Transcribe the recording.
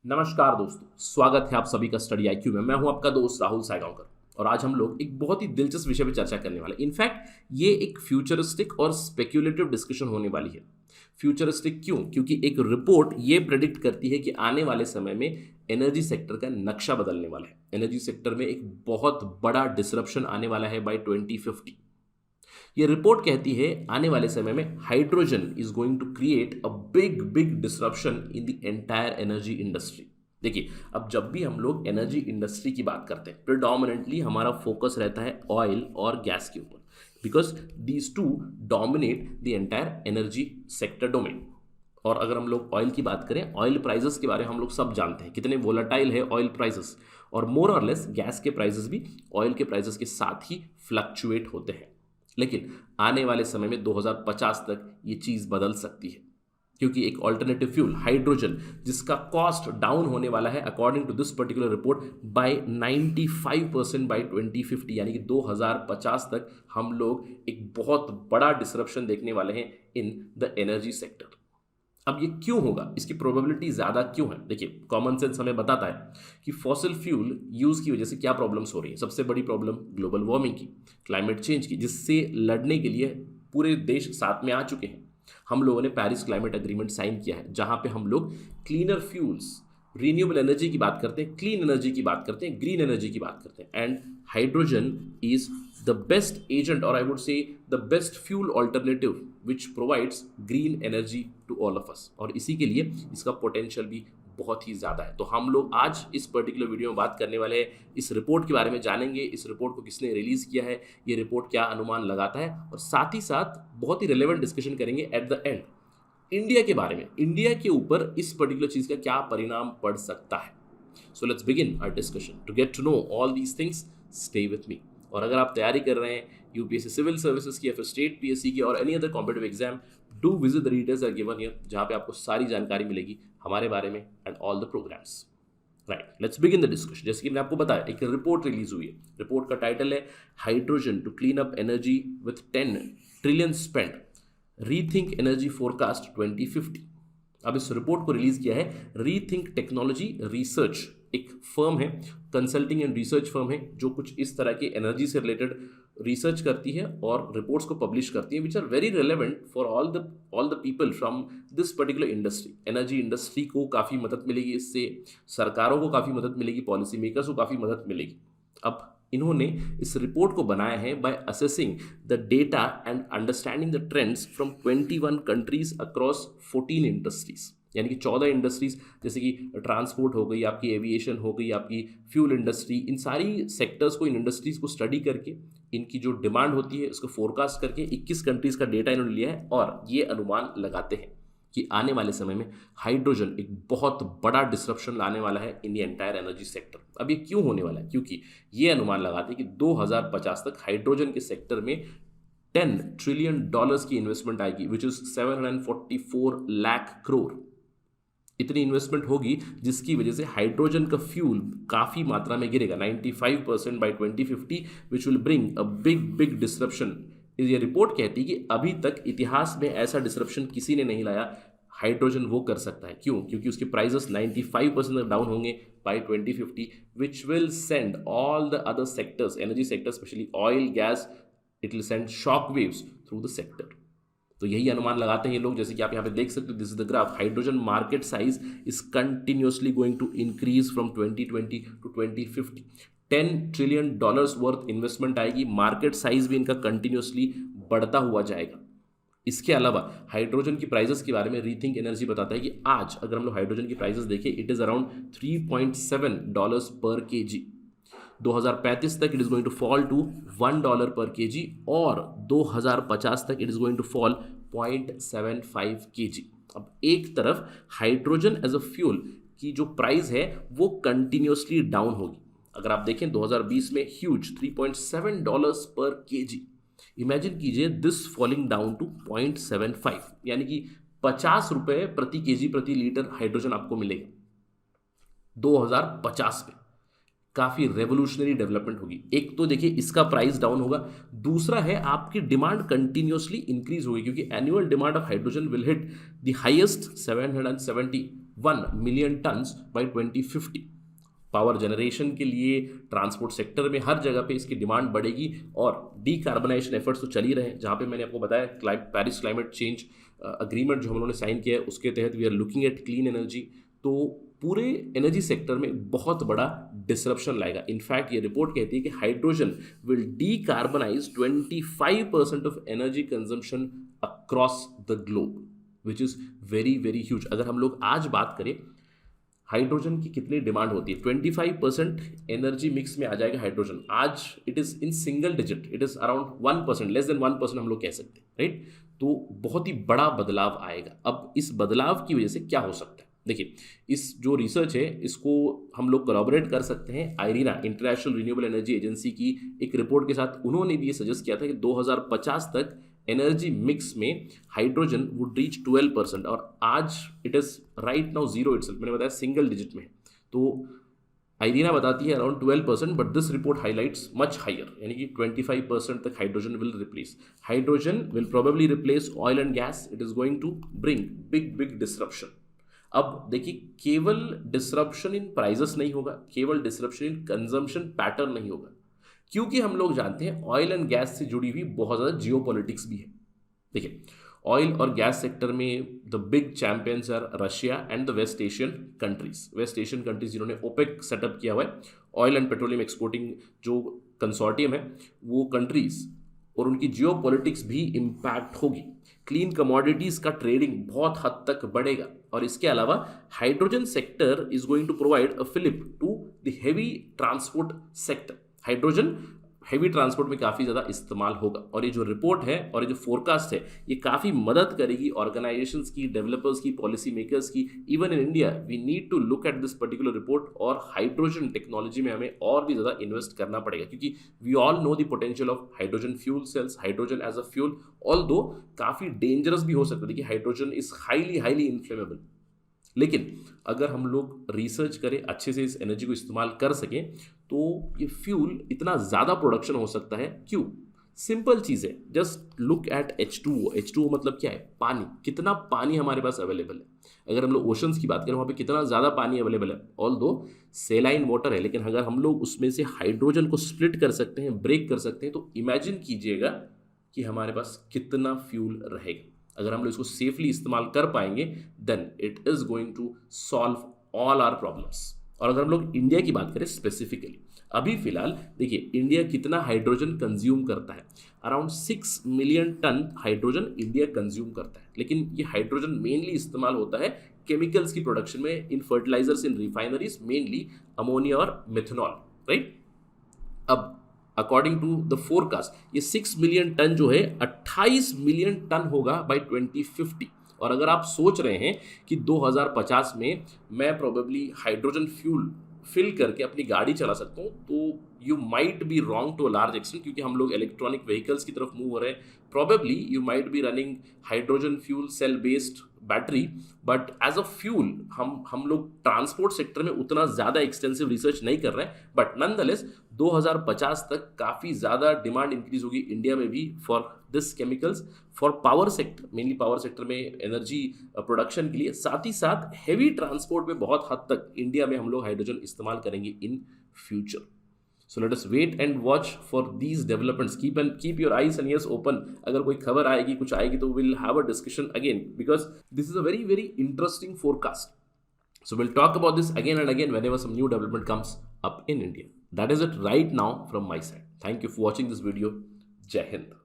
नमस्कार दोस्तों, स्वागत है आप सभी का स्टडी आईक्यू में। मैं हूं आपका दोस्त राहुल सायगांवकर और आज हम लोग एक बहुत ही दिलचस्प विषय पर चर्चा करने वाले। इनफैक्ट ये एक फ्यूचरिस्टिक और स्पेक्युलेटिव डिस्कशन होने वाली है। फ्यूचरिस्टिक क्यों? क्योंकि एक रिपोर्ट ये प्रेडिक्ट करती है कि आने वाले समय में एनर्जी सेक्टर का नक्शा बदलने वाला है। एनर्जी सेक्टर में एक बहुत बड़ा डिसरप्शन आने वाला है बाय 2050। ये रिपोर्ट कहती है आने वाले समय में hydrogen is going to create a big big disruption in the entire energy industry. देखिए, अब जब भी हम लोग एनर्जी इंडस्ट्री की बात करते हैं, प्रिडोमिनेंटली हमारा फोकस रहता है ऑयल और गैस के ऊपर, because these two dominate the entire energy sector domain. और अगर हम लोग ऑयल की बात करें, ऑयल प्राइसेस के बारे में हम लोग सब जानते हैं कितने वोलाटाइल है ऑयल प्राइसेस, और मोर और लेस गैस के प्राइसेस भी ऑयल के प्राइसेस के साथ ही फ्लक्चुएट होते हैं। लेकिन आने वाले समय में 2050 तक ये चीज़ बदल सकती है, क्योंकि एक ऑल्टरनेटिव फ्यूल हाइड्रोजन, जिसका कॉस्ट डाउन होने वाला है according to this particular report by 95% by 2050, यानी कि 2050 तक हम लोग एक बहुत बड़ा डिसरप्शन देखने वाले हैं इन द एनर्जी सेक्टर। अब ये क्यों होगा, इसकी प्रोबेबिलिटी ज़्यादा क्यों है? देखिए, कॉमन सेंस हमें बताता है कि फॉसिल फ्यूल यूज़ की वजह से क्या प्रॉब्लम्स हो रही हैं। सबसे बड़ी प्रॉब्लम ग्लोबल वार्मिंग की, क्लाइमेट चेंज की, जिससे लड़ने के लिए पूरे देश साथ में आ चुके हैं। हम लोगों ने पेरिस क्लाइमेट एग्रीमेंट साइन किया है, जहाँ पे हम लोग क्लीनर फ्यूल्स, रीन्यूएबल एनर्जी की बात करते हैं, क्लीन एनर्जी की बात करते हैं, ग्रीन एनर्जी की बात करते हैं। And hydrogen is the best agent, और I would say the best fuel alternative which provides green energy to all of us, और इसी के लिए इसका पोटेंशियल भी बहुत ही ज़्यादा है। तो हम लोग आज इस पर्टिकुलर वीडियो में बात करने वाले हैं, इस रिपोर्ट के बारे में जानेंगे, इस रिपोर्ट को किसने रिलीज़ किया है, ये रिपोर्ट क्या अनुमान लगाता है, और साथ ही साथ बहुत ही रिलेवेंट डिस्कशन करेंगे एट द एंड इंडिया के बारे में। इंडिया के ऊपर इस पर्टिकुलर चीज़ का क्या परिणाम पड़ सकता है। So let's begin our discussion. To get to know all these things, stay with me. और अगर आप तैयारी कर रहे हैं यूपीएससी सिविल सर्विसेज की या फिर स्टेट पीएससी की और any other competitive exam, do visit the details are given here, जहाँ पे आपको सारी जानकारी मिलेगी हमारे बारे में and all the programmes. Right, let's begin the discussion. जैसे कि मैंने आपको बताया, एक रिपोर्ट रिलीज हुई है। रिपोर्ट का टाइटल है hydrogen to clean up energy with 10 trillion spend, rethink energy forecast 2050। अब इस रिपोर्ट को रिलीज किया है रीथिंक टेक्नोलॉजी रिसर्च, एक फर्म है, कंसल्टिंग एंड रिसर्च फर्म है, जो कुछ इस तरह की एनर्जी से रिलेटेड रिसर्च करती है और रिपोर्ट्स को पब्लिश करती है, which are very relevant for all the people from this particular industry. Energy industry को काफ़ी मदद मिलेगी इससे, सरकारों को काफ़ी मदद मिलेगी, पॉलिसी मेकर्स को काफ़ी मदद मिलेगी। अब इन्होंने इस रिपोर्ट को बनाया है by assessing the data and understanding the trends from 21 countries across 14 industries, यानी कि 14 इंडस्ट्रीज, जैसे कि ट्रांसपोर्ट हो गई, आपकी एविएशन हो गई, आपकी फ्यूल इंडस्ट्री, इन सारी सेक्टर्स को, इन इंडस्ट्रीज को स्टडी करके इनकी जो डिमांड होती है उसको फोरकास्ट करके 21 कंट्रीज का डेटा इन्होंने लिया है, और ये अनुमान लगाते हैं कि आने वाले समय में हाइड्रोजन एक बहुत बड़ा डिसरप्शन लाने वाला है इन द एंटायर एनर्जी सेक्टर। अब ये क्यों होने वाला है? क्योंकि ये अनुमान लगाते हैं कि 2050 तक हाइड्रोजन के सेक्टर में $10 ट्रिलियन की इन्वेस्टमेंट आएगी, विच इज 744 लाख करोड़। इतनी इन्वेस्टमेंट होगी जिसकी वजह से हाइड्रोजन का फ्यूल काफ़ी मात्रा में गिरेगा, 95% by 2050, which will bring a big big disruption. ये रिपोर्ट कहती है कि अभी तक इतिहास में ऐसा डिसरप्शन किसी ने नहीं लाया, हाइड्रोजन वो कर सकता है। क्यों? क्योंकि उसके प्राइसेस 95% तक डाउन होंगे by 2050, which will send all the other sectors, energy sector specially oil gas, it will send shock waves through the sector. तो यही अनुमान लगाते हैं ये लोग, जैसे कि आप यहाँ पे देख सकते हो, this is the graph. Hydrogen market size is continuously going to increase from 2020 to 2050। $10 trillion worth investment आएगी, मार्केट साइज भी इनका कंटिन्यूसली बढ़ता हुआ जाएगा। इसके अलावा हाइड्रोजन की प्राइसेस के बारे में रीथिंक एनर्जी बताता है कि आज अगर हम लोग हाइड्रोजन की प्राइसेस देखें, इट इज अराउंड $3.7 पर केजी। 2035 तक it is going to fall to $1 per kg, और 2050 तक it is going to fall 0.75 kg. अब एक तरफ हाइड्रोजन एज अ फ्यूल की जो प्राइस है वो कंटिन्यूसली डाउन होगी। अगर आप देखें 2020 में ह्यूज $3.7 पर केजी, इमेजिन कीजिए दिस फॉलिंग डाउन टू 0.75, यानी कि 50 रुपये प्रति केजी प्रति लीटर हाइड्रोजन आपको मिलेगा 2050 में। काफ़ी रेवोल्यूशनरी डेवलपमेंट होगी। एक तो देखिए इसका प्राइस डाउन होगा, दूसरा है आपकी डिमांड कंटिन्यूसली इंक्रीज होगी, क्योंकि annual demand of hydrogen will hit the highest 770 1 million tonnes by 2050। Power generation के लिए, ट्रांसपोर्ट सेक्टर में, हर जगह पे इसकी डिमांड बढ़ेगी और डीकार्बनाइजेशन एफर्ट्स तो चल ही रहे हैं। जहाँ पे मैंने आपको बताया पेरिस क्लाइमेट चेंज अग्रीमेंट जो हम लोगों ने साइन किया है, उसके तहत we are looking at clean energy. तो पूरे एनर्जी सेक्टर में बहुत बड़ा डिसरप्शन लाएगा। इनफैक्ट ये रिपोर्ट कहती है कि hydrogen will decarbonise 25% of energy consumption across the globe, which is very very huge. अगर हम लोग आज बात करें हाइड्रोजन की कितनी डिमांड होती है, 25% एनर्जी मिक्स में आ जाएगा हाइड्रोजन। आज it is in single digit, it is around 1%, less than 1% हम लोग कह सकते हैं, राइट। तो बहुत ही बड़ा बदलाव आएगा। अब इस बदलाव की वजह से क्या हो सकता है, देखिए इस जो रिसर्च है इसको हम लोग कोलैबोरेट कर सकते हैं आईरीना, इंटरनेशनल रिन्यूएबल एनर्जी एजेंसी की एक रिपोर्ट के साथ। उन्होंने भी ये सजेस्ट किया था कि 2050 तक एनर्जी मिक्स में हाइड्रोजन वुड रीच 12%, और आज it is right now zero itself, मैंने बताया सिंगल डिजिट में। तो आईरीना बताती है around 12%, but this report highlights much higher, यानी कि 25% तक hydrogen will replace. Hydrogen will probably replace oil and gas. It is going to bring big big disruption. अब देखिए, केवल डिसरप्शन इन प्राइजेस नहीं होगा, केवल डिसरप्शन इन कंजम्पशन पैटर्न नहीं होगा, क्योंकि हम लोग जानते हैं ऑयल एंड गैस से जुड़ी हुई बहुत ज़्यादा जियोपॉलिटिक्स भी है। देखिए, ऑयल और गैस सेक्टर में the big champions are Russia and the West Asian countries. West Asian countries जिन्होंने ओपेक सेटअप किया हुआ है, ऑयल एंड पेट्रोलियम एक्सपोर्टिंग जो कंसोर्टियम है, वो कंट्रीज और उनकी जियोपॉलिटिक्स भी इम्पैक्ट होगी। क्लीन कमोडिटीज़ का ट्रेडिंग बहुत हद तक बढ़ेगा, और इसके अलावा hydrogen sector is going to provide a fillip to the heavy transport sector. Hydrogen heavy transport में काफ़ी ज़्यादा इस्तेमाल होगा, और ये जो रिपोर्ट है और ये जो फोरकास्ट है, ये काफ़ी मदद करेगी ऑर्गेनाइजेशंस की, डेवलपर्स की, पॉलिसी मेकर्स की। Even in India we need to look at this particular report, और हाइड्रोजन टेक्नोलॉजी में हमें और भी ज़्यादा इन्वेस्ट करना पड़ेगा, क्योंकि we all know the potential of hydrogen fuel cells, hydrogen as a fuel, although काफ़ी डेंजरस भी हो सकता है। देखिए, हाइड्रोजन इज हाईली इन्फ्लेमेबल, लेकिन अगर हम लोग रिसर्च करें, अच्छे से इस एनर्जी को इस्तेमाल कर सकें, तो ये फ्यूल इतना ज़्यादा प्रोडक्शन हो सकता है। क्यों? सिंपल चीज़ है, just look at H2O। H2O मतलब क्या है? पानी। कितना पानी हमारे पास अवेलेबल है? अगर हम लोग ओशंस की बात करें, वहाँ पे कितना ज़्यादा पानी अवेलेबल है, ऑल्दो सेलाइन वाटर है, लेकिन अगर हम लोग उसमें से हाइड्रोजन को स्प्लिट कर सकते हैं, ब्रेक कर सकते हैं, तो इमेजिन कीजिएगा कि हमारे पास कितना फ्यूल रहेगा। अगर हम लोग इसको सेफली इस्तेमाल कर पाएंगे, then it is going to solve all our problems. और अगर हम लोग इंडिया की बात करें स्पेसिफिकली, अभी फिलहाल देखिए इंडिया कितना हाइड्रोजन कंज्यूम करता है। Around 6 million ton hydrogen India consume करता है, लेकिन ये हाइड्रोजन मेनली इस्तेमाल होता है केमिकल्स की प्रोडक्शन में, इन फर्टिलाइजर्स, इन रिफाइनरीज, मेनली अमोनिया और मिथेनॉल, राइट। अब अकॉर्डिंग टू द फोरकास्ट ये 6 मिलियन टन जो है 28 मिलियन टन होगा बाय 2050। और अगर आप सोच रहे हैं कि 2050 में मैं प्रोबेबली हाइड्रोजन फ्यूल फिल करके अपनी गाड़ी चला सकता हूँ, तो you might be wrong to a large extent, क्योंकि हम लोग इलेक्ट्रॉनिक व्हीकल्स की तरफ मूव हो रहे हैं। Probably you might be running hydrogen fuel cell based battery, but as a fuel हम लोग ट्रांसपोर्ट सेक्टर में उतना ज़्यादा एक्सटेंसिव रिसर्च नहीं कर रहे हैं। बट नॉनदलेस 2050 तक काफ़ी ज़्यादा डिमांड इंक्रीज होगी इंडिया में भी for this chemicals, for power sector, mainly power sector में एनर्जी प्रोडक्शन के लिए। साथ ही साथ हैवी ट्रांसपोर्ट में बहुत हद तक इंडिया में हम लोग हाइड्रोजन इस्तेमाल करेंगे in future. So let us wait and watch for these developments. Keep your eyes and ears open. अगर कोई खबर आएगी, कुछ आएगी, तो we'll have a discussion again, because this is a very very interesting forecast. So we'll talk about this again and again whenever some new development comes up in India. That is it right now from my side. Thank you for watching this video. Jai Hind.